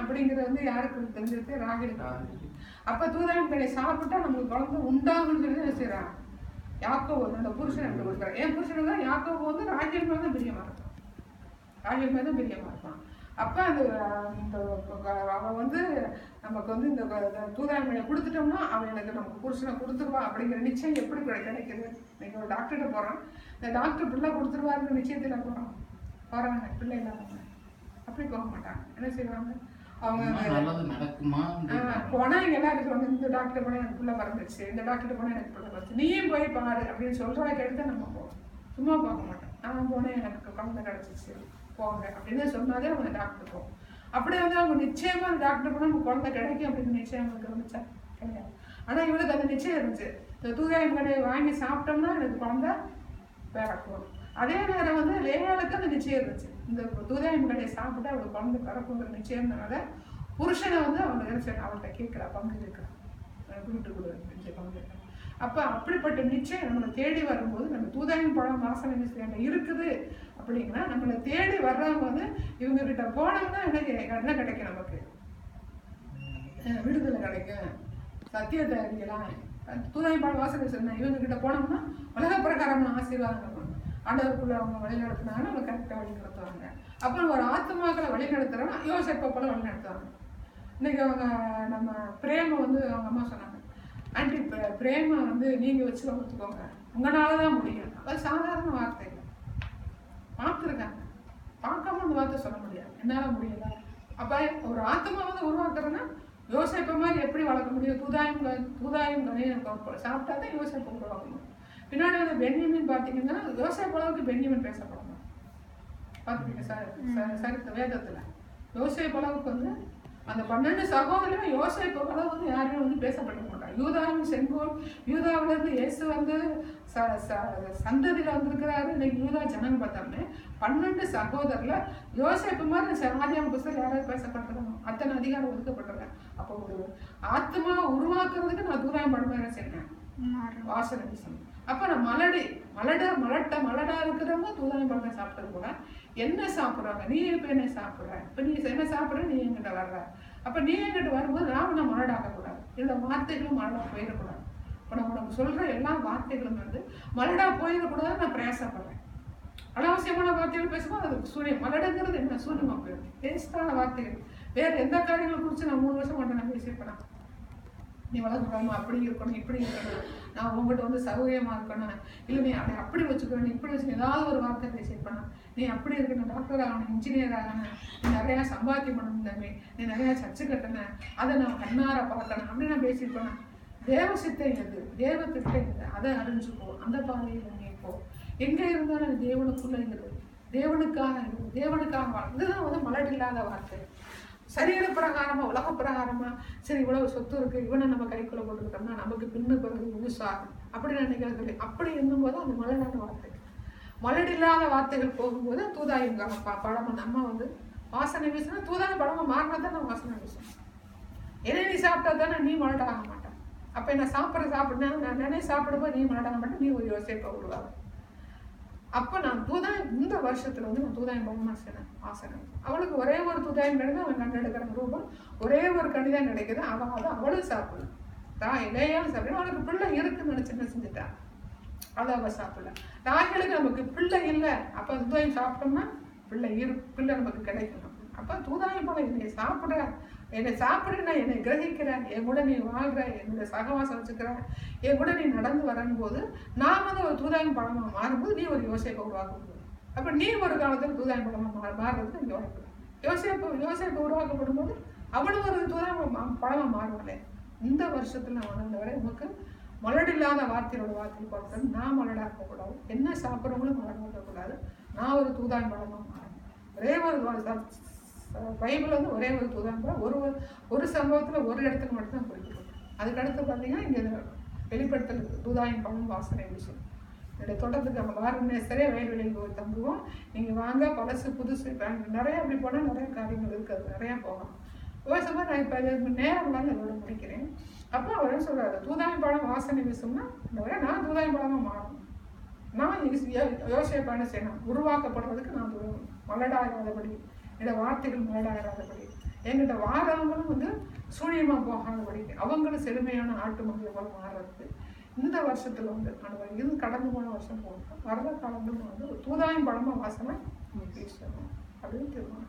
அப்படிங்கிறது வந்து யாருக்கு தெரிஞ்சிருக்கு? ராகேலுக்கு. அப்ப தூதாயம் கனியை சாப்பிட்டா நமக்கு குழந்தை உண்டாகுன்னு என்ன செய்யறாங்க? யாக்கோபு அந்த புருஷன் எடுத்து கொடுக்குறாரு. என் புருஷனுக்கு தான் யாக்கோபு வந்து ராகேல் மேல தான் பிரியமா இருப்பான். ராகேல் மேல தான் பிரியமா இருப்பான். அப்ப அந்த அவன் வந்து நமக்கு வந்து இந்த தூதாயம் கனியை கொடுத்துட்டோம்னா அவன் எனக்கு நமக்கு புருஷனை கொடுத்துருவா அப்படிங்கிற நிச்சயம் எப்படி கிடைக்குது? நீங்க ஒரு டாக்டர்கிட்ட போறான், இந்த டாக்டர் பிள்ளை கொடுத்துருவாருன்னு நிச்சயத்துல போறாங்க பிள்ளை இல்லாதவங்க அப்படி போக மாட்டாங்க. என்ன செய்வாங்க? அவங்க போனா இங்க எல்லாம் இருக்கிறவங்க இந்த டாக்டர் போனா எனக்கு பிள்ளை பிறந்துச்சு, இந்த டாக்டர் போனா எனக்கு பிள்ளை பிறந்துச்சு, நீயும் போய் பாரு அப்படின்னு சொல்றதுக்கு எடுத்து நம்ம போவோம். சும்மா பார்க்க மாட்டோம். நான் போனேன் எனக்கு குழந்தை கிடைச்சிச்சு போங்க அப்படின்னு சொன்னாலே அவங்க டாக்டர் போவோம். அப்படியே வந்து அவங்க நிச்சயமா அந்த டாக்டர் போனா நமக்கு குழந்தை கிடைக்கும் அப்படின்னு நிச்சயம் அவங்களுக்கு இருந்துச்சா? கிடையாது. ஆனா இவளுக்கு அந்த நிச்சயம் இருந்துச்சு, இந்த தூதாயம் கனியை வாங்கி சாப்பிட்டோம்னா எனக்கு குழந்தை பிறக்கும். அதே நேரம் வந்து லேயாளுக்கு அந்த நிச்சயம் இருந்துச்சு, இந்த தூதாயம் கனியை சாப்பிட்டு அவளுக்கு குழந்தை பிறக்குங்கிற நிச்சயம்னால புருஷனை வந்து அவங்க அவள்கிட்ட கேட்கிறா, பங்கு கேட்கிறா, விட்டு கொடு பங்கு. அப்ப அப்படிப்பட்ட நிச்சயம் நம்மளை தேடி வரும்போது நம்ம தூதாயம் பழம் வாசனை நிச்சயம் இருக்குது அப்படின்னா நம்மளை தேடி வர்றவங்க வந்து இவங்க கிட்ட போனோம்னா என்ன கிடைக்கும்? நமக்கு விடுதலை கிடைக்கும், சத்தியத்தை அறியலாம். தூதாயம் பழம் வாசனை சொன்ன இவங்க கிட்ட போனோம்னா உலக பிரகாரமான ஆசீர்வாதங்கள் ஆண்டவருக்குள்ள அவங்க வழி நடத்தினாங்கன்னா அவங்க கரெக்டாக வழி நடத்துவாங்க. அப்புறம் ஒரு ஆத்மாக்களை வழி நடத்துறோம்னா யோசிப்பை போல வழி நடத்துவாங்க. இன்னைக்கு அவங்க நம்ம பிரேம வந்து அவங்க அம்மா சொன்னாங்க, ஆண்டி பிரேம வந்து நீங்க வச்சு வளர்த்துக்கோங்க, உங்களாலதான் முடியும். அது சாதாரண வார்த்தை இல்லை, பார்த்துருக்காங்க, பார்க்காம அந்த வார்த்தை சொல்ல முடியாது, என்னால முடியல. அப்ப ஒரு ஆத்மா வந்து உருவாக்குறேன்னா யோசிப்ப மாதிரி எப்படி வளர்க்க முடியும்? தூதாயம் சாப்பிட்டா தான் யோசிப்பை உருவாக்கணும். பின்னாடி வந்து பென்யமின் பார்த்தீங்கன்னா யோசேப்பு அளவுக்கு பென்யமின் பேசப்படணும். பார்த்துருக்கீங்க சரித்த வேதத்துல யோசேப்பு அளவுக்கு வந்து அந்த 12 சகோதரருமே யோசேப்பு அளவு வந்து யாருமே வந்து பேசப்பட மாட்டாங்க. யூதாவின் செங்கோல், யூதாவில இருந்து இயேசு வந்து சந்ததியில வந்திருக்கிறாரு. இன்னைக்கு யூதா ஜனங்க பார்த்தோம்னே 12 சகோதரர்ல யோசேப்பு மாதிரி ஆதியாகம புத்தகத்துல யாராவது பேசப்பட்டிருக்காங்க? அத்தனை அதிகாரம் ஒதுக்கப்பட்டிருக்காங்க. அப்போ ஒரு ஆத்மா உருவாக்குறதுக்கு நான் தூதாயம் பழம் செய்யறேன் வாசனை வீசணும். அப்ப நான் மலடா இருக்கிறவங்க தூதாயம் பழம் சாப்பிட்டது கூட என்ன சாப்பிடுறாங்க? நீ இப்ப என்ன சாப்பிடுற? இப்ப நீ என்ன சாப்பிடுற? நீ என்கிட்ட வர்ற. அப்ப நீ என்கிட்ட வரும்போது நான் மலடாக்க கூடாது, இந்த வார்த்தைகளும் மலடா போயிடக்கூடாது. இப்ப நான் உனக்கு சொல்ற எல்லா வார்த்தைகளும் வந்து மலடா போயிடக்கூடாது. நான் பிரயாசப்படுறேன். அனாவசியமான வார்த்தைகள் பேசும்போது அது சூனியம். மலடுங்கிறது என்ன? சூனியமா போயிடும். வேஸ்டான வார்த்தைகள். வேற எந்த காரியங்களை குறித்து நான் 3 வருஷம் மட்டும் நான் பேசியிருப்பேன். நீ வளர்க்கணும், அப்படி இருக்கணும், இப்படி இருக்கணும், நான் உங்ககிட்ட வந்து சௌகரியமா இருக்கணும், இல்லை நீ அதை அப்படி வச்சுக்கணும், இப்படி வச்சு ஏதாவது ஒரு வார்த்தை பேசியிருப்பேன். நீ அப்படி இருக்கணும், டாக்டர் ஆகணும், இன்ஜினியர் ஆகணும், நீ நிறையா சம்பாத்தியம் பண்ணணும் தம்பி, நீ நிறையா சர்ச்சு கட்டணும், அதை நான் கண்ணார பார்க்கணும் அப்படின்னு நான் பேசியிருப்பேன். தேவ சித்தை எது? தேவ திட்டம் எது? அதை அறிஞ்சுப்போ, அந்த பாதையில் நீ போ. எங்க இருந்தாலும் தேவனுக்குள்ள இருக்குது, தேவனுக்காக இருக்குது, தேவனுக்காக இதுதான் வந்து மலடில்லாத வார்த்தை. சரீர பிரகாரமா உலக பிரகாரமா சரி இவ்வளவு சொத்து இருக்கு, இவனை நம்ம கைக்குள்ள போட்டுக்கிட்டோம்னா நமக்கு பின்னு பிறகு யூஸாகும் அப்படி நினைக்கிறது. அப்படி என்னும் போது அந்த மலடான வார்த்தை, மலடில்லாத வார்த்தைகள் போகும்போது தூதாயம் பழமா நம்ம வந்து வாசனை வீசினா தூதாயம் பழமா மாறினதான் நம்ம வாசனை வீசணும். என்ன நீ சாப்பிட்டா தானே நீ மலடாக மாட்டேன். அப்ப என்ன சாப்பிட நான் நினை சாப்பிடும்போது நீ மலடாக மாட்டேன், நீ ஒரு யோசிப்பை உருவாகும். அப்ப நான் தூதாயம் இந்த வருஷத்துல வந்து நான் தூதாயம் பழமா செய்யணும் ஆசனை. அவளுக்கு ஒரே ஒரு தூதாயம் கிடைக்குது, அவன் கண்டெடுக்கிற ரூபம் ஒரே ஒரு கணிதான் கிடைக்குது. அவளும் சாப்பிடலாம், தான் இளையாலும் சாப்பிடலாம். அவளுக்கு பிள்ளை இருக்குன்னு நினைச்சுட்டு செஞ்சுட்டா, அதை அவள் சாப்பிடல. ராகேலுக்கு நமக்கு பிள்ளை இல்லை, அப்ப தூதாயம் சாப்பிட்டோம்னா பிள்ளை நமக்கு கிடைக்கணும். அப்ப தூதாயம் பழம் என்னை சாப்பிடுற என்னை கிரகிக்கிறேன், என் கூட நீ வாழ்ற, என்னுடைய சகவாசம் வச்சுக்கிற, என் கூட நீ நடந்து வரணும் போது நான் வந்து ஒரு தூதாயம் பழமா மாறும்போது நீ ஒரு யோசிப்பை உருவாக்கும் போது, அப்ப நீ ஒரு காலத்தில் தூதாயம் பழமா மாறுறதுக்கு இங்க வாய்ப்பு. யோசிப்பை உருவாக்கப்படும் போது அவளும் ஒரு தூதாயம் பழமா மாறுவாளே. இந்த வருஷத்துல நான் வளர்ந்தவரை உனக்கு மலடில்லாத வார்த்தையோட வார்த்தை பார்த்து நான் மலடா இருக்கக்கூடாது, என்ன சாப்பிட்றவங்களும் மலடா இருக்கக்கூடாது, நான் ஒரு தூதாயம் பழமா மாறணும். ஒரே ஒரு பைபிள் வந்து ஒரே ஒரு தூதாயம் ஒரு சம்பவத்துல ஒரு இடத்துக்கு மட்டும்தான் குறிப்பிடும். அதுக்கடுத்து பார்த்தீங்கன்னா இங்க வெளிப்படுத்தல் தூதாயம் பழம் வாசனை விஷயம். என்னுடைய தோட்டத்துக்கு நம்ம வாரநேசரே வயல்வெளியில் போய் தங்குவோம். நீங்க வாங்க, பழசு புதுசு நிறைய அப்படி போனால் நிறைய காரியங்கள் இருக்குது, நிறைய போகலாம். விவசாயமா நான் இப்போ நேரம் இதோட முடிக்கிறேன். அப்போ அவர் சொல்றாரு தூதாயம் பழம் வாசனை வீசும்னா நான் தூதாயம் பழமா மாறணும். நான் யோசிப்பை செய்யணும், உருவாக்கப்படுறதுக்கு நான் மலடாகாதபடி, என்னோட வார்த்தைகள் மலடாகாதபடி, என்கிட்ட வாரவங்களும் வந்து சூழியமா போகாதபடிக்கு அவங்களும் செழுமையான ஆட்டு மக்களை போல மாறுறதுக்கு இந்த வருஷத்துல வந்து ஆண்டவர் இது கடந்து போன வருஷம் போகும் வர்ற காலங்கள் வந்து தூதாயம் பழமா வாசனை வீசணும் அப்படின்னு தீர்மானம்.